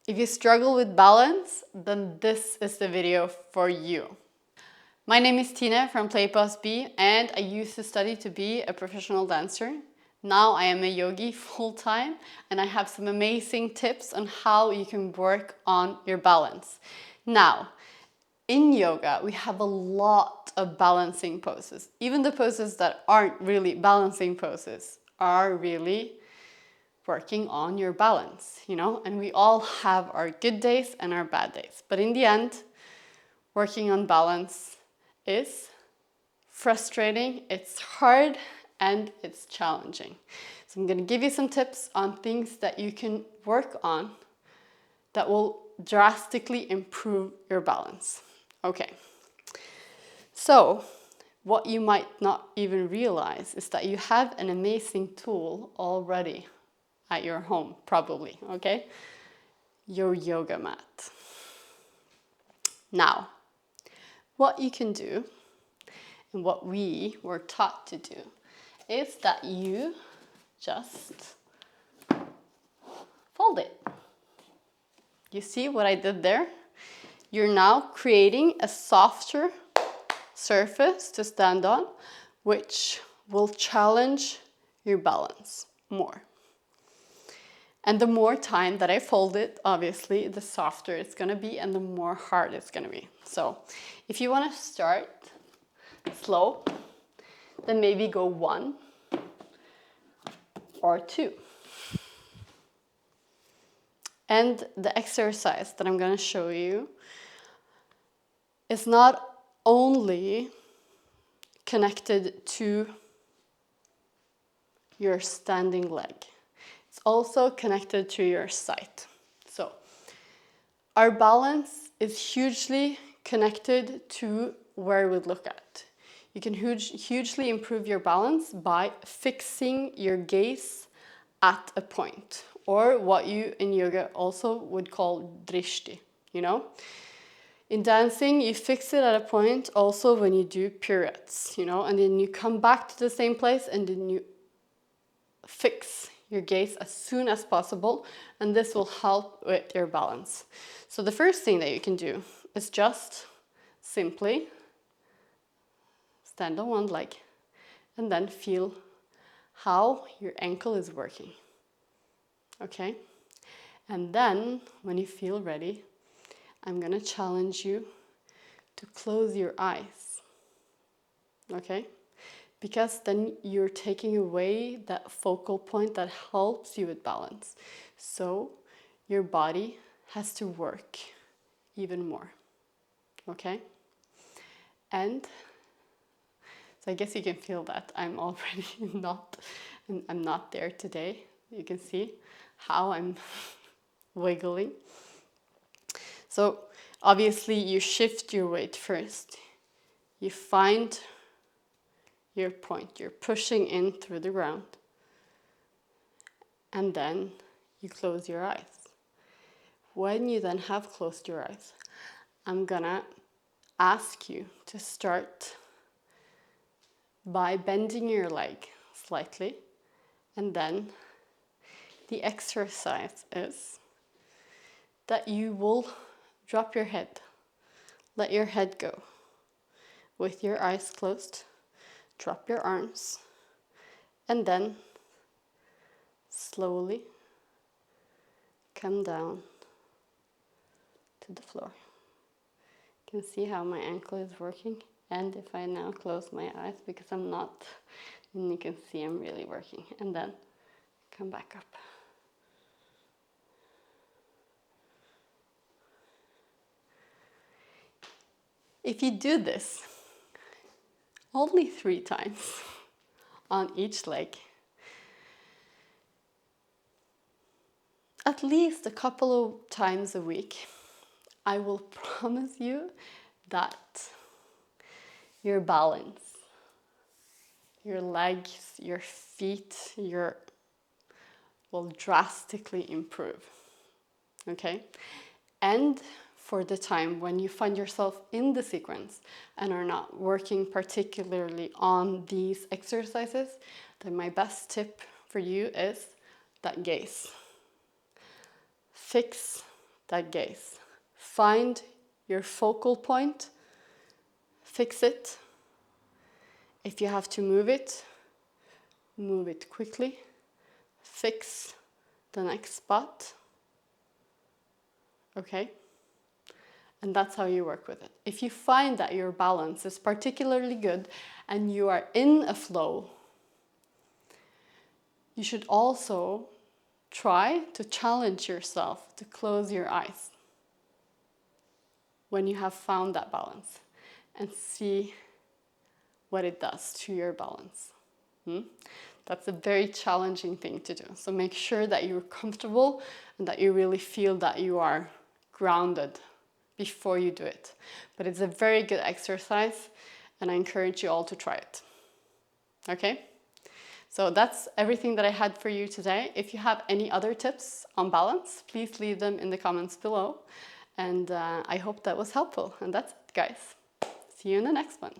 If you struggle with balance, then this is the video for you. My name is Tine from Playpause B, and I used to study to be a professional dancer. Now I am a yogi full-time, and I have some amazing tips on how you can work on your balance. Now, in yoga, we have a lot of balancing poses. Even the poses that aren't really balancing poses are really working on your balance, and we all have our good days and our bad days. But in the end, working on balance is frustrating, it's hard, and it's challenging. So I'm going to give you some tips on things that you can work on that will drastically improve your balance. Okay, so what you might not even realize is that you have an amazing tool already at your home, probably, okay? Your yoga mat. Now, what you can do, and what we were taught to do, is that you just fold it. You see what I did there? You're now creating a softer surface to stand on, which will challenge your balance more. And the more time that I fold it, obviously, the softer it's going to be and the more hard it's going to be. So if you want to start slow, then maybe go 1 or 2. And the exercise that I'm going to show you is not only connected to your standing leg. It's also connected to your sight. So our balance is hugely connected to where we look at. You can hugely improve your balance by fixing your gaze at a point, or what you in yoga also would call drishti, In dancing, you fix it at a point also when you do pirouettes, and then you come back to the same place and then you fix your gaze as soon as possible, and this will help with your balance. So the first thing that you can do is just simply stand on one leg and then feel how your ankle is working. Okay? And then when you feel ready, I'm gonna challenge you to close your eyes. Okay? Because then you're taking away that focal point that helps you with balance. So your body has to work even more. Okay? And so I guess you can feel that I'm already I'm not there today. You can see how I'm wiggling. So obviously you shift your weight first. You find your point. You're pushing in through the ground. And then you close your eyes. When you then have closed your eyes, I'm gonna ask you to start by bending your leg slightly. And then the exercise is that you will drop your head. Let your head go. With your eyes closed, drop your arms, and then slowly come down to the floor. You can see how my ankle is working, and if I now close my eyes, because I'm not, then you can see I'm really working, and then come back up. If you do this only 3 times on each leg, at least a couple of times a week, I will promise you that your balance, your legs, your feet, will drastically improve. Okay? And for the time when you find yourself in the sequence and are not working particularly on these exercises, then my best tip for you is that gaze. Fix that gaze. Find your focal point, fix it. If you have to move it quickly. Fix the next spot. Okay? And that's how you work with it. If you find that your balance is particularly good and you are in a flow, you should also try to challenge yourself to close your eyes when you have found that balance and see what it does to your balance. That's a very challenging thing to do. So make sure that you're comfortable and that you really feel that you are grounded before you do it. But it's a very good exercise and I encourage you all to try it. Okay? So that's everything that I had for you today. If you have any other tips on balance, please leave them in the comments below. And I hope that was helpful. And that's it, guys. See you in the next one.